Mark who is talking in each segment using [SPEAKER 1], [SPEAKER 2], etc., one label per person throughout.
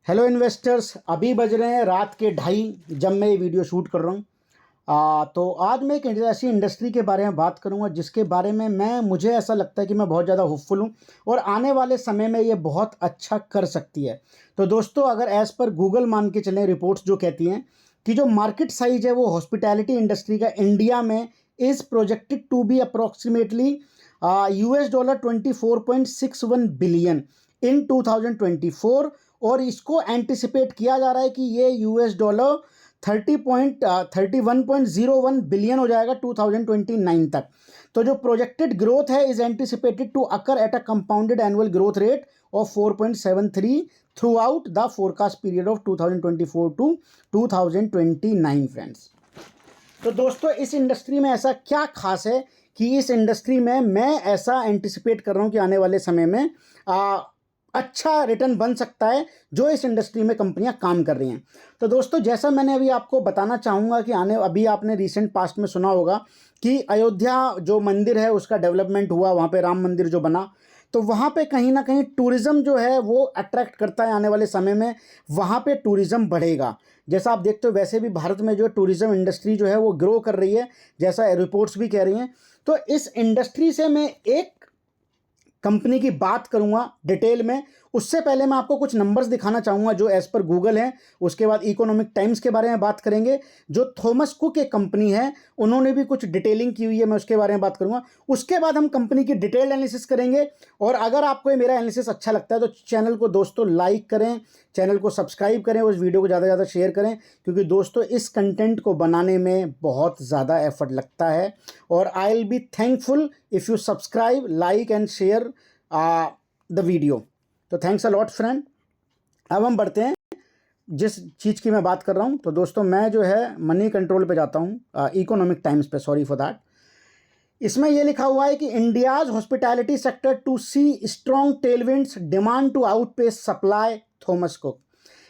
[SPEAKER 1] Hello investors, अभी बज रहे हैं रात के 2:30 जब मैं ये वीडियो शूट कर रहा हूँ। तो आज मैं एक ऐसी इंडस्ट्री के बारे में बात करूँगा जिसके बारे में मुझे ऐसा लगता है कि मैं बहुत ज़्यादा होपफुल हूँ और आने वाले समय में ये बहुत अच्छा कर सकती है। तो दोस्तों, अगर एज़ पर गूगल मान के चलें, रिपोर्ट्स जो कहती हैं कि जो मार्केट साइज है वो हॉस्पिटैलिटी इंडस्ट्री का इंडिया में is projected to be approximately $24.61 billion in 2024, और इसको एंटिसिपेट किया जा रहा है कि ये $30.31 बिलियन हो जाएगा 2029 तक। तो जो प्रोजेक्टेड ग्रोथ है is anticipated to occur at a compounded annual growth rate of 4.73 throughout the forecast period of 2024 to 2029 friends. तो दोस्तों, इस इंडस्ट्री में ऐसा क्या खास है कि इस इंडस्ट्री में मैं ऐसा एंटिसिपेट कर रहा हूं कि आने वाले समय में अच्छा रिटर्न बन सकता है जो इस इंडस्ट्री में कंपनियां काम कर रही हैं। तो दोस्तों, जैसा मैंने अभी आपको बताना चाहूँगा कि अभी आपने रिसेंट पास्ट में सुना होगा कि अयोध्या जो मंदिर है उसका डेवलपमेंट हुआ, वहाँ पे राम मंदिर जो बना, तो वहाँ पे कहीं ना कहीं टूरिज़्म जो है वो अट्रैक्ट करता है। आने वाले समय में वहाँ पे टूरिज़्म बढ़ेगा। जैसा आप देखते हो, वैसे भी भारत में जो टूरिज़्म इंडस्ट्री जो है वो ग्रो कर रही है, जैसा रिपोर्ट्स भी कह रही हैं। तो इस इंडस्ट्री से मैं एक कंपनी की बात करूंगा डिटेल में। उससे पहले मैं आपको कुछ नंबर्स दिखाना चाहूंगा जो एज पर गूगल है। उसके बाद इकोनॉमिक टाइम्स के बारे में बात करेंगे। जो थॉमस कुक एक कंपनी है, उन्होंने भी कुछ डिटेलिंग की हुई है, मैं उसके बारे में बात करूंगा। उसके बाद हम कंपनी की डिटेल एनालिसिस करेंगे। और अगर आपको ये मेरा एनालिसिस अच्छा लगता है तो चैनल को दोस्तों लाइक करें, चैनल को सब्सक्राइब करें, उस वीडियो को ज़्यादा से ज़्यादा शेयर करें, क्योंकि दोस्तों इस कंटेंट को बनाने में बहुत ज़्यादा एफर्ट लगता है। और I will be thankful if you subscribe, like and share the video. तो थैंक्स अ लॉट फ्रेंड। अब हम बढ़ते हैं जिस चीज़ की मैं बात कर रहा हूँ। तो दोस्तों, मैं जो है मनी कंट्रोल पे जाता हूँ, इकोनॉमिक टाइम्स पे, सॉरी फॉर दैट। इसमें यह लिखा हुआ है कि India's hospitality sector to see strong tailwinds, demand to outpace supply, Thomas Cook.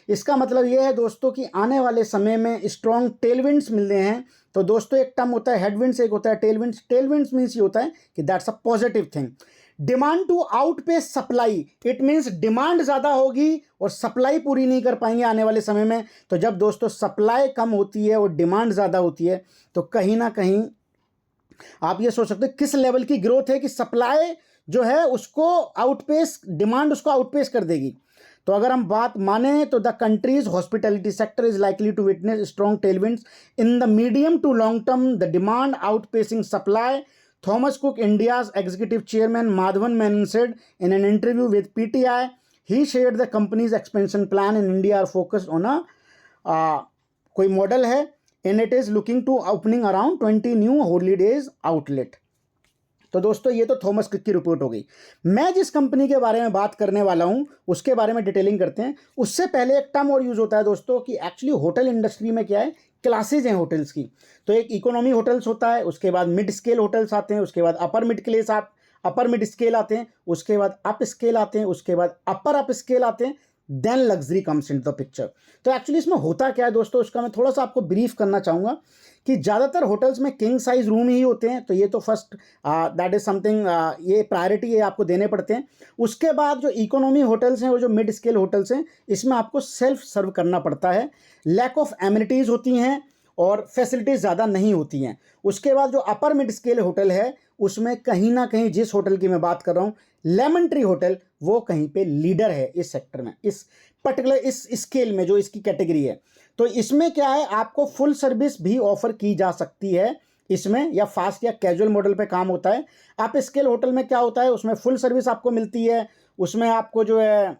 [SPEAKER 1] इसका मतलब यह है दोस्तों कि आने वाले समय में स्ट्रॉन्ग टेलविंड्स मिल रहे हैं। तो दोस्तों, एक टर्म होता है हेडविंड्स, एक होता है टेलविंड्स। टेलविंड्स मीन्स ये होता है कि that's a positive thing. Demand to outpace supply, it means demand ज़्यादा होगी और सप्लाई पूरी नहीं कर पाएंगे आने वाले समय में। तो जब दोस्तों सप्लाई कम होती है और डिमांड ज़्यादा होती है, तो कहीं ना कहीं आप ये सोच सकते हैं किस लेवल की ग्रोथ है कि सप्लाई जो है उसको आउटपेस, डिमांड उसको आउटपेस कर देगी। तो अगर हम बात माने तो the country's hospitality sector is likely to witness strong tailwinds in the medium to long term, the demand outpacing supply, Thomas Cook, India's executive chairman Madhavan Menon said in an interview with PTI. He shared the company's expansion plan in India are focused on कोई model है and it is looking to opening around 20 new holidays outlet. तो दोस्तों, ये तो Thomas cook की report हो गई। मैं जिस कंपनी के बारे में बात करने वाला हूं उसके बारे में डिटेलिंग करते हैं। उससे पहले एक टर्म और यूज होता है दोस्तों कि एक्चुअली होटल इंडस्ट्री में क्या है, क्लासेज हैं होटल्स की। तो एक इकोनॉमी होटल्स होता है, उसके बाद मिड स्केल होटल्स आते हैं, उसके बाद अपर मिड स्केल आते हैं, उसके बाद अप स्केल आते हैं, उसके बाद अपर अप स्केल आते हैं, then luxury comes in the picture. तो एक्चुअली इसमें होता क्या है दोस्तों, उसका मैं थोड़ा सा आपको ब्रीफ करना चाहूँगा कि ज़्यादातर होटल्स में किंग साइज रूम ही होते हैं। तो ये तो फर्स्ट दैट इज़ समथिंग, ये प्रायोरिटी ये आपको देने पड़ते हैं। उसके बाद जो इकोनॉमी होटल्स हैं, वो जो मिड स्केल होटल्स हैं, इसमें आपको सेल्फ सर्व करना पड़ता है। लैक ऑफ एमिनिटीज़ होती हैं और फैसिलिटीज़ ज़्यादा नहीं होती हैं। उसके बाद जो अपर मिड स्केल होटल है, उसमें कहीं ना कहीं जिस होटल की मैं बात कर रहा हूँ, लेमन ट्री होटल, वो कहीं पे लीडर है इस सेक्टर में, इस पर्टिकुलर इस स्केल में जो इसकी कैटेगरी है। तो इसमें क्या है, आपको फुल सर्विस भी ऑफर की जा सकती है इसमें, या फास्ट या कैजुअल मॉडल पे काम होता है। अप स्केल होटल में क्या होता है, उसमें फुल सर्विस आपको मिलती है, उसमें आपको जो है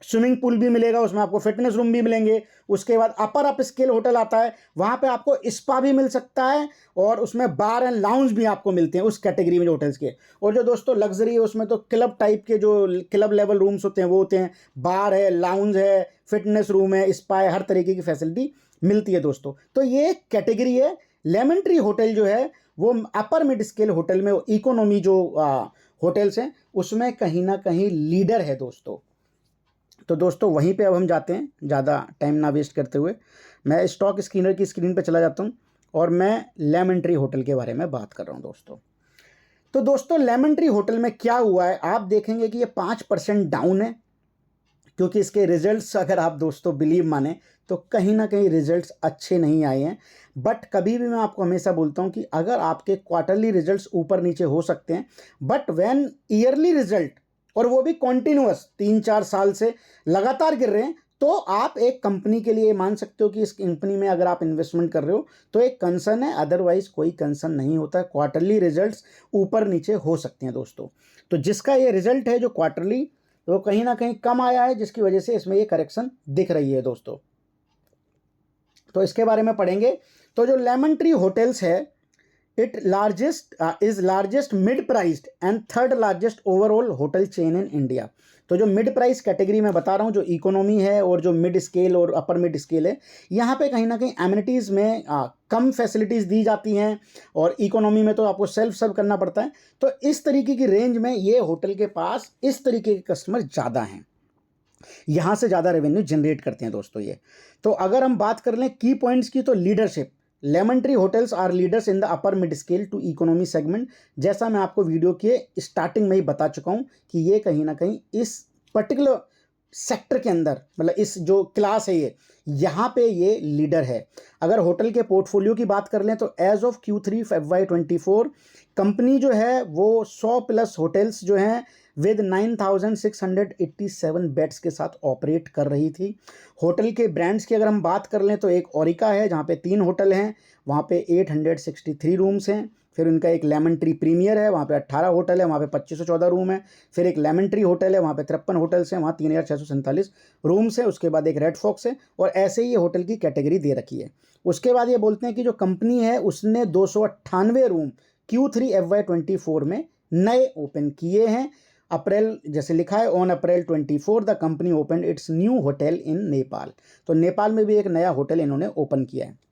[SPEAKER 1] स्विमिंग पूल भी मिलेगा, उसमें आपको फिटनेस रूम भी मिलेंगे। उसके बाद अपर अप स्केल होटल आता है, वहाँ पे आपको स्पा भी मिल सकता है और उसमें बार एंड लाउंज भी आपको मिलते हैं उस कैटेगरी में जो होटल्स के। और जो दोस्तों लग्जरी है, उसमें तो क्लब टाइप के जो क्लब लेवल रूम्स होते हैं वो होते हैं, बार है, लाउंज है, फिटनेस रूम है, स्पा है, हर तरीके की फैसिलिटी मिलती है दोस्तों। तो ये कैटेगरी है। लेमन ट्री होटल जो है वो अपर मिड स्केल होटल में, इकोनॉमी जो होटल्स हैं उसमें कहीं ना कहीं लीडर है दोस्तों। तो दोस्तों, वहीं पे अब हम जाते हैं, ज़्यादा टाइम ना वेस्ट करते हुए मैं स्टॉक स्क्रीनर की स्क्रीन पे चला जाता हूँ और मैं लेमन ट्री होटल के बारे में बात कर रहा हूँ दोस्तों। तो दोस्तों, लेमन ट्री होटल में क्या हुआ है, आप देखेंगे कि ये 5% डाउन है क्योंकि इसके रिजल्ट्स अगर आप दोस्तों बिलीव माने तो कहीं ना कहीं रिजल्ट्स अच्छे नहीं आए हैं। बट कभी भी मैं आपको हमेशा बोलता हूं कि अगर आपके क्वार्टरली रिजल्ट्स ऊपर नीचे हो सकते हैं, बट व्हेन ईयरली रिजल्ट, और वो भी कॉन्टिन्यूअस 3-4 साल से लगातार गिर रहे हैं, तो आप एक कंपनी के लिए मान सकते हो कि इस कंपनी में अगर आप इन्वेस्टमेंट कर रहे हो तो एक कंसर्न है, अदरवाइज कोई कंसर्न नहीं होता है। क्वार्टरली रिजल्ट्स ऊपर नीचे हो सकते हैं दोस्तों। तो जिसका ये रिजल्ट है जो क्वार्टरली, वो कहीं ना कहीं कम आया है, जिसकी वजह से इसमें ये करेक्शन दिख रही है दोस्तों। तो इसके बारे में पढ़ेंगे। तो जो लेमन ट्री होटल्स है, it largest mid priced and third largest overall hotel chain in India. तो जो मिड प्राइस कैटेगरी में बता रहा हूँ, जो इकोनॉमी है और जो मिड स्केल और अपर मिड स्केल है, यहाँ पे कहीं ना कहीं एमिनिटीज़ में कम फैसिलिटीज़ दी जाती हैं, और इकोनॉमी में तो आपको सेल्फ सर्व करना पड़ता है। तो इस तरीके की रेंज में ये होटल के पास इस तरीके के कस्टमर ज़्यादा हैं, यहाँ से ज़्यादा रेवेन्यू जनरेट करते हैं दोस्तों ये। तो अगर हम बात कर लें की पॉइंट्स की, तो leadership, Lemon Tree hotels are leaders in the upper mid scale to economy segment. जैसा मैं आपको वीडियो के स्टार्टिंग में ही बता चुका हूँ कि ये कहीं ना कहीं इस पर्टिकुलर सेक्टर के अंदर, मतलब इस जो क्लास है ये, यहाँ पे ये लीडर है। अगर होटल के पोर्टफोलियो की बात कर लें तो as of Q3 FY24 company जो है वो 100+ होटल्स जो हैं विद 9,687 बेड्स के साथ ऑपरेट कर रही थी। होटल के ब्रांड्स की अगर हम बात कर लें तो एक ओरिका है जहाँ पे 3 होटल हैं, वहाँ पे 863 रूम्स हैं। फिर उनका एक लेमन ट्री प्रीमियर है, वहाँ पे 18 होटल है, वहाँ पे 2514 रूम है। फिर एक लेमन ट्री होटल है, वहाँ पे 53 होटल्स हैं, वहाँ 3647 रूम्स है। उसके बाद एक रेड फॉक्स है, और ऐसे ही ये होटल की कैटेगरी दे रखी है। उसके बाद ये बोलते हैं कि जो कंपनी है उसने 298 रूम Q3 FY24 में नए ओपन किए हैं। अप्रैल, जैसे लिखा है, on April 24 the company open it's new hotel in Nepal. तो नेपाल में भी एक नया होटल इन्होंने ओपन किया है।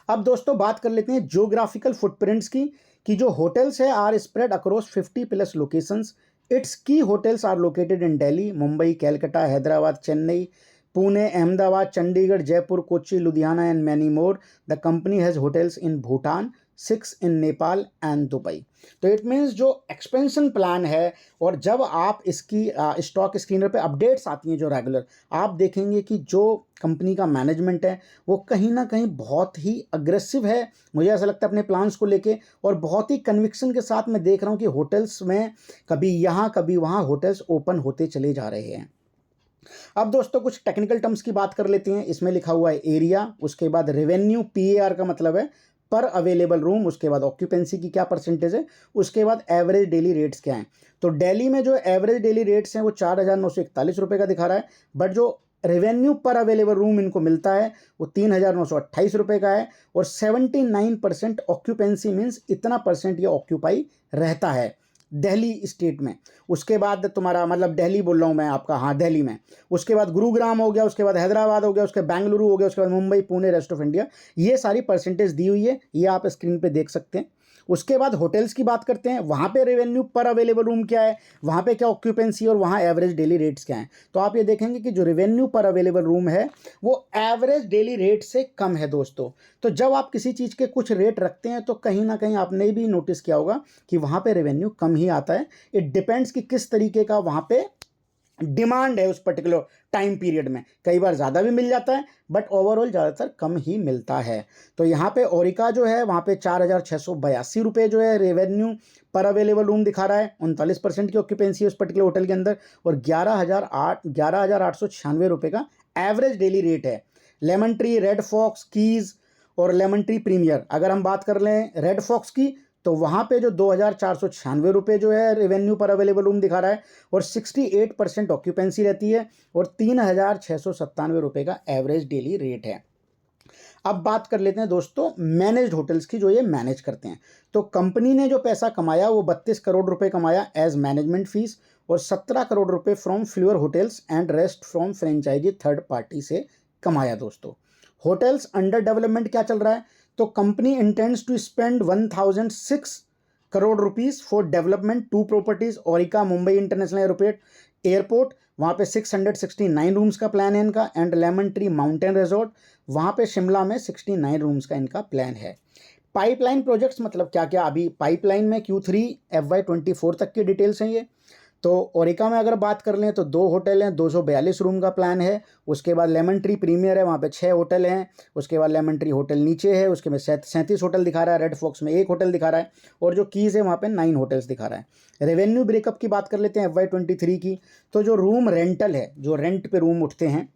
[SPEAKER 1] अब दोस्तों बात कर लेते हैं ज्योग्राफिकल फुटप्रिंट्स की, कि जो होटल्स है are spread across 50+ locations. Its key hotels are located in Delhi, Mumbai, Calcutta, Hyderabad, Chennai, Pune, Ahmedabad, Chandigarh, Jaipur, Kochi, Ludhiana and many more. The company has hotels in Bhutan, 6 in Nepal and Dubai. तो इट मीन्स जो एक्सपेंशन प्लान है, और जब आप इसकी स्टॉक स्क्रीनर पे अपडेट्स आती हैं जो रेगुलर, आप देखेंगे कि जो कंपनी का मैनेजमेंट है वो कहीं ना कहीं बहुत ही अग्रेसिव है, मुझे ऐसा लगता है, अपने प्लान्स को लेके। और बहुत ही कन्विक्शन के साथ मैं देख रहा हूँ कि होटल्स में कभी यहाँ कभी वहाँ होटल्स ओपन होते चले जा रहे हैं। अब दोस्तों कुछ टेक्निकल टर्म्स की बात कर लेते हैं। इसमें लिखा हुआ है एरिया, उसके बाद रेवेन्यू, PAR का मतलब है पर अवेलेबल रूम, उसके बाद ऑक्यूपेंसी की क्या परसेंटेज है, उसके बाद एवरेज डेली रेट्स क्या हैं। तो दिल्ली में जो एवरेज डेली रेट्स हैं वो 4,941 रुपये का दिखा रहा है, बट जो रेवेन्यू पर अवेलेबल रूम इनको मिलता है वो 3,928 रुपये का है, और 79% ऑक्यूपेंसी मीन्स इतना परसेंट ये ऑक्यूपाई रहता है दिल्ली स्टेट में। उसके बाद तुम्हारा, मतलब दिल्ली बोल रहा हूँ मैं आपका, हाँ दिल्ली में। उसके बाद गुरुग्राम हो गया, उसके बाद हैदराबाद हो गया, उसके बेंगलुरु हो गया, उसके बाद Mumbai, Pune, rest of India. ये सारी परसेंटेज दी हुई है, ये आप स्क्रीन पे देख सकते हैं। उसके बाद होटल्स की बात करते हैं, वहाँ पे रेवेन्यू पर अवेलेबल रूम क्या है, वहाँ पे क्या ऑक्यूपेंसी और वहाँ एवरेज डेली रेट्स क्या हैं। तो आप ये देखेंगे कि जो रेवेन्यू पर अवेलेबल रूम है वो एवरेज डेली रेट से कम है दोस्तों। तो जब आप किसी चीज़ के कुछ रेट रखते हैं तो कहीं ना कहीं आपने भी नोटिस किया होगा कि वहाँ पे रेवेन्यू कम ही आता है। इट डिपेंड्स कि किस तरीके का वहाँ पे डिमांड है उस पर्टिकुलर टाइम पीरियड में। कई बार ज़्यादा भी मिल जाता है, बट ओवरऑल ज़्यादातर कम ही मिलता है। तो यहाँ पे ओरिका जो है वहाँ पे 4,682 रुपये जो है रेवेन्यू पर अवेलेबल रूम दिखा रहा है, 39% की ऑक्यूपेंसी है उस पर्टिकुलर होटल के अंदर, और 11,896 रुपये का एवरेज डेली रेट है। Lemon Tree, Red Fox, Keys और लेमन ट्री प्रीमियर, अगर हम बात कर लें रेड फॉक्स की, तो वहाँ पे जो 2,496 रुपये जो है रेवेन्यू पर अवेलेबल रूम दिखा रहा है, और 68% ऑक्यूपेंसी रहती है, और 3,697 रुपये का एवरेज डेली रेट है। अब बात कर लेते हैं दोस्तों मैनेज्ड होटल्स की, जो ये मैनेज करते हैं। तो कंपनी ने जो पैसा कमाया वो 32 करोड़ रुपए कमाया एज मैनेजमेंट फीस, और 17 करोड़ रुपए from fewer hotels and rest from franchisee third party से कमाया दोस्तों। होटल्स अंडर डेवलपमेंट क्या चल रहा है, तो company intends to spend 1,006 crore rupees for development 2 properties, Aurika Mumbai international airport, वहाँ पे 669 रूम्स का प्लान है इनका, and Lemon Tree mountain resort, वहाँ पे शिमला में 69 रूम्स का इनका प्लान है। पाइपलाइन प्रोजेक्ट्स मतलब क्या क्या अभी पाइपलाइन में Q3 FY24 तक की डिटेल्स हैं ये। तो ओरिका में अगर बात कर लें तो 2 होटल हैं, 242 रूम का प्लान है। उसके बाद लेमन ट्री प्रीमियर है, वहाँ पे 6 होटल हैं। उसके बाद लेमन ट्री होटल नीचे है, उसके में 37 होटल दिखा रहा है। रेड फॉक्स में 1 होटल दिखा रहा है, और जो कीज़ है वहाँ पे 9 होटल्स दिखा रहा है। रेवेन्यू ब्रेकअप की बात कर लेते हैं FY23 की। तो जो रूम रेंटल है, जो रेंट पे रूम उठते हैं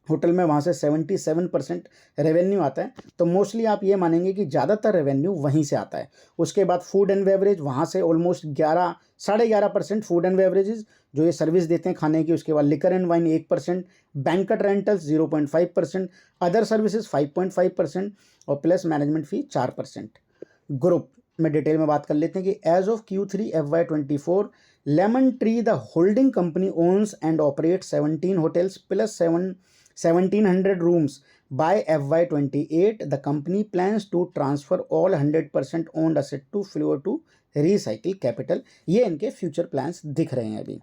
[SPEAKER 1] होटल में, वहाँ से 77% रेवेन्यू आता है। तो मोस्टली आप ये मानेंगे कि ज़्यादातर रेवेन्यू वहीं से आता है। उसके बाद फूड एंड बेवरेज, वहाँ से ऑलमोस्ट 11-11.5% फूड एंड बेवरेजेस जो ये सर्विस देते हैं खाने की। उसके बाद liquor and wine 1%, banquet rentals 0.5%, other services 5.5%, और प्लस मैनेजमेंट फी 4%। ग्रुप में डिटेल में बात कर लेते हैं कि as of Q3 FY24 Lemon Tree the holding company owns and operate 17 hotels plus 1700 rooms. By FY28, the company plans to transfer all 100% owned asset to Fluor to recycle capital. ये इनके future plans दिख रहे हैं अभी।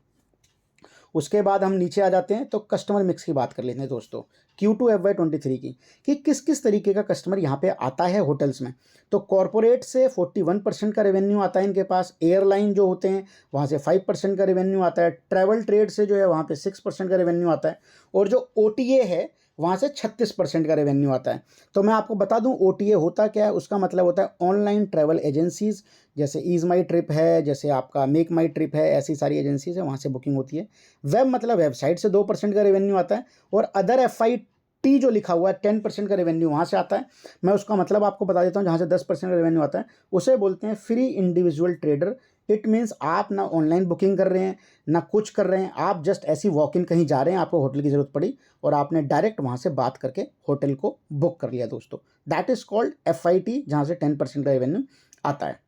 [SPEAKER 1] उसके बाद हम नीचे आ जाते हैं तो कस्टमर मिक्स की बात कर लेते हैं दोस्तों, Q2 FY23 की, कि किस किस तरीके का कस्टमर यहाँ पे आता है होटल्स में। तो कॉरपोरेट से 41% का रेवेन्यू आता है इनके पास। एयरलाइन जो होते हैं वहाँ से 5% का रेवेन्यू आता है। ट्रैवल ट्रेड से जो है वहाँ पे 6% का रेवेन्यू आता है। और जो OTA है वहाँ से 36% का रेवेन्यू आता है। तो मैं आपको बता दूं OTA होता क्या है। उसका मतलब होता है ऑनलाइन ट्रैवल एजेंसीज़, जैसे ईज़ माई ट्रिप है, जैसे आपका मेक माई ट्रिप है, ऐसी सारी एजेंसीज़ है, वहाँ से बुकिंग होती है। वेब मतलब वेबसाइट से 2% का रेवेन्यू आता है। और अदर FIT जो लिखा हुआ है 10% का रेवेन्यू वहाँ से आता है। मैं उसका मतलब आपको बता देता हूँ। जहाँ से 10% का रेवेन्यू आता है उसे बोलते हैं free individual trader. It means आप ना ऑनलाइन बुकिंग कर रहे हैं ना कुछ कर रहे हैं, आप जस्ट ऐसी वॉक इन कहीं जा रहे हैं, आपको होटल की ज़रूरत पड़ी और आपने डायरेक्ट वहाँ से बात करके होटल को बुक कर लिया दोस्तों। दैट इज़ कॉल्ड FIT, जहाँ से 10% का रेवेन्यू आता है।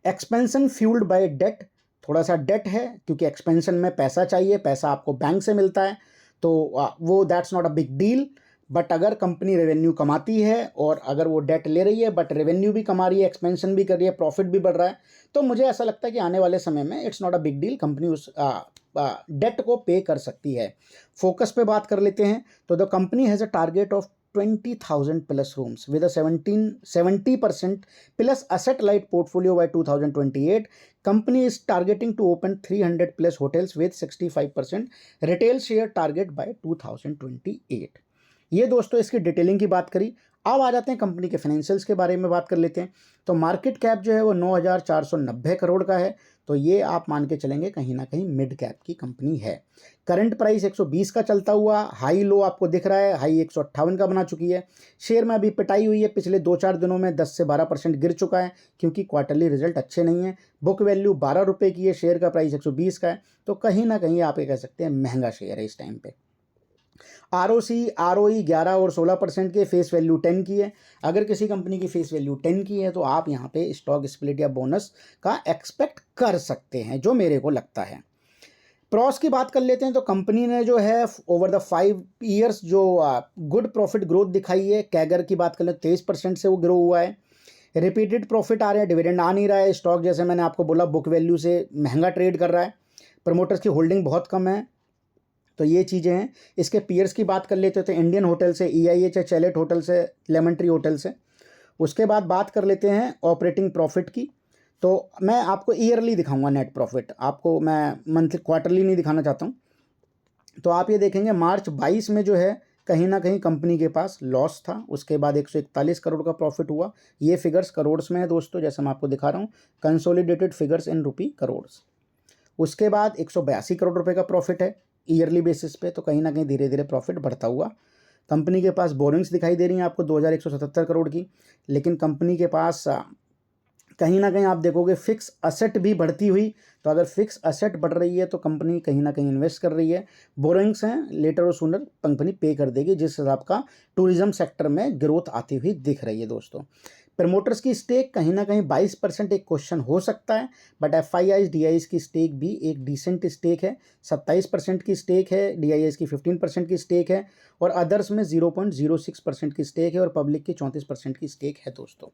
[SPEAKER 1] एक्सपेंशन फ्यूल्ड बाय डेट, थोड़ा सा डेट है क्योंकि एक्सपेंशन में पैसा चाहिए, पैसा आपको बैंक से मिलता है, तो वो that's not a big deal. But अगर कंपनी रेवेन्यू कमाती है और अगर वो डेट ले रही है बट रेवेन्यू भी कमा रही है, एक्सपेंशन भी कर रही है, प्रॉफिट भी बढ़ रहा है, तो मुझे ऐसा लगता है कि आने वाले समय में it's not a big deal, company उस डेट को पे कर सकती है। फोकस पे बात कर लेते हैं तो the company has a target of 20,000 plus rooms with a 70% plus asset light portfolio by 2028. Company is targeting to open 300 plus hotels with 65% retail share target by 2028. ये दोस्तों इसकी डिटेलिंग की बात करी। अब आ जाते हैं कंपनी के फाइनेंशियल्स के बारे में बात कर लेते हैं। तो मार्केट कैप जो है वो 9,490 करोड़ का है। तो ये आप मान के चलेंगे कहीं ना कहीं मिड कैप की कंपनी है। करंट प्राइस 120 का चलता हुआ, हाई लो आपको दिख रहा है, हाई 158 का बना चुकी है। शेयर में अभी पिटाई हुई है, पिछले 2-4 दिनों में 10 से 12% गिर चुका है क्योंकि क्वार्टरली रिजल्ट अच्छे नहीं है। बुक वैल्यू 12 रुपये की है, शेयर का प्राइस 120 का है, तो कहीं ना कहीं आप ये कह सकते हैं महंगा शेयर है इस टाइम पे। ROC ROE 11 और 16% के, फेस वैल्यू 10 की है। अगर किसी कंपनी की फेस वैल्यू 10 की है तो आप यहाँ पे स्टॉक स्प्लिट या बोनस का एक्सपेक्ट कर सकते हैं, जो मेरे को लगता है। प्रॉस की बात कर लेते हैं तो कंपनी ने जो है ओवर द 5 ईयर्स जो गुड प्रॉफिट ग्रोथ दिखाई है। कैगर की बात कर लें 23% से वो ग्रो हुआ है। रिपीटेड प्रॉफिट आ रहे हैं, डिविडेंड आ नहीं रहा है। स्टॉक जैसे मैंने आपको बोला बुक वैल्यू से महंगा ट्रेड कर रहा है। प्रमोटर्स की होल्डिंग बहुत कम है। तो ये चीज़ें हैं। इसके पीयर्स की बात कर लेते हैं तो इंडियन होटल से EIH है, चैलेट होटल से, लेमन ट्री होटल से। उसके बाद बात कर लेते हैं ऑपरेटिंग प्रॉफिट की। तो मैं आपको ईयरली दिखाऊंगा नेट प्रॉफिट, आपको मैं मंथली क्वार्टरली नहीं दिखाना चाहता हूँ। तो आप ये देखेंगे मार्च 22 में जो है कहीं ना कहीं कंपनी के पास लॉस था। उसके बाद 141 करोड़ का प्रॉफिट हुआ। ये फिगर्स करोड़्स में है दोस्तों, जैसे मैं आपको दिखा रहा हूँ, कंसोलिडेटेड फिगर्स इन रुपी करोड़्स। उसके बाद 182 करोड़ रुपए का प्रॉफिट है ईयरली बेसिस पे। तो कहीं ना कहीं धीरे धीरे प्रॉफिट बढ़ता हुआ। कंपनी के पास बोरिंग्स दिखाई दे रही हैं आपको 2,177 करोड़ की। लेकिन कंपनी के पास कहीं ना कहीं आप देखोगे फिक्स असेट भी बढ़ती हुई। तो अगर फिक्स असेट बढ़ रही है तो कंपनी कहीं ना कहीं इन्वेस्ट कर रही है। बोरिंग्स हैं, लेटर और सूनर कंपनी पे कर देगी, जिस हिसाब का टूरिज्म सेक्टर में ग्रोथ आती हुई दिख रही है दोस्तों। प्रमोटर्स की स्टेक कहीं ना कहीं 22% एक क्वेश्चन हो सकता है, बट FIIs DIs की स्टेक भी एक डिसेंट स्टेक है। 27% की स्टेक है, DIs की 15% की स्टेक है, और अदर्स में 0.06% की स्टेक है, और पब्लिक की 34% की स्टेक है दोस्तों।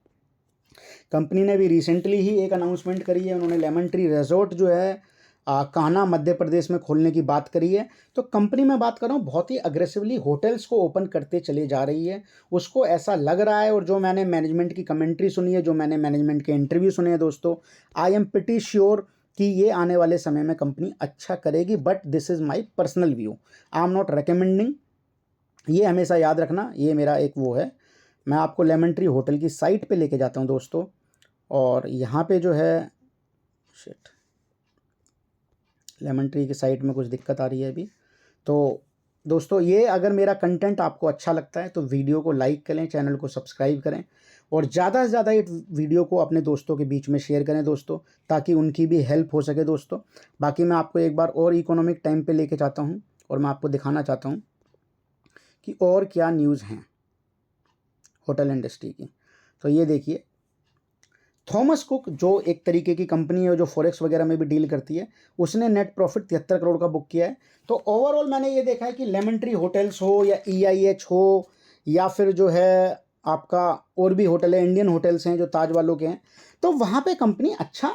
[SPEAKER 1] कंपनी ने भी रिसेंटली ही एक अनाउंसमेंट करी है। उन्होंने लेमन ट्री रिजॉर्ट जो है कान्हा मध्य प्रदेश में खोलने की बात करी है। तो कंपनी में बात कर रहा हूँ बहुत ही अग्रेसिवली होटल्स को ओपन करते चले जा रही है, उसको ऐसा लग रहा है। और जो मैंने मैनेजमेंट की कमेंट्री सुनी है, जो मैंने मैनेजमेंट के इंटरव्यू सुने हैं दोस्तों, आई एम प्रिटी श्योर कि ये आने वाले समय में कंपनी अच्छा करेगी, but this is my personal view, I am not recommending. ये हमेशा याद रखना, ये मेरा एक वो है। मैं आपको लेमन ट्री होटल की साइट पे लेके जाता हूँ दोस्तों, और यहाँ पे जो है शिट, लेमन ट्री की साइट में कुछ दिक्कत आ रही है अभी। तो दोस्तों ये अगर मेरा कंटेंट आपको अच्छा लगता है तो वीडियो को लाइक करें, चैनल को सब्सक्राइब करें, और ज़्यादा से ज़्यादा इस वीडियो को अपने दोस्तों के बीच में शेयर करें दोस्तों, ताकि उनकी भी हेल्प हो सके दोस्तों। बाकी मैं आपको एक बार और इकोनॉमिक टाइम पे लेके जाता हूँ, और मैं आपको दिखाना चाहता हूँ कि और क्या न्यूज़ हैं होटल इंडस्ट्री की। तो ये देखिए, थॉमस कुक जो एक तरीके की कंपनी है जो फॉरेक्स वगैरह में भी डील करती है, उसने नेट प्रॉफिट 73 करोड़ का बुक किया है। तो ओवरऑल मैंने ये देखा है कि लेमन ट्री होटल्स हो या EIH हो, या फिर जो है आपका और भी होटल है, इंडियन होटल्स हैं जो ताज वालों के हैं, तो वहाँ पे कंपनी अच्छा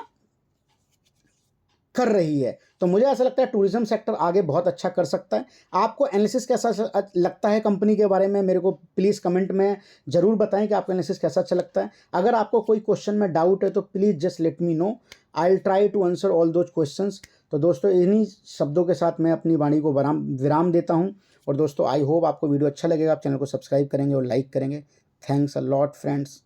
[SPEAKER 1] कर रही है। तो मुझे ऐसा लगता है टूरिज्म सेक्टर आगे बहुत अच्छा कर सकता है। आपको एनालिसिस कैसा लगता है कंपनी के बारे में, मेरे को प्लीज़ कमेंट में ज़रूर बताएं कि आपको एनालिसिस कैसा अच्छा लगता है। अगर आपको कोई क्वेश्चन में डाउट है तो please just let me know, I will try to answer all those questions. तो दोस्तों इन्हीं शब्दों के साथ मैं अपनी वाणी को विराम देता हूँ। और दोस्तों आई होप आपको वीडियो अच्छा लगेगा, आप चैनल को सब्सक्राइब करेंगे और लाइक करेंगे। Thanks a lot friends.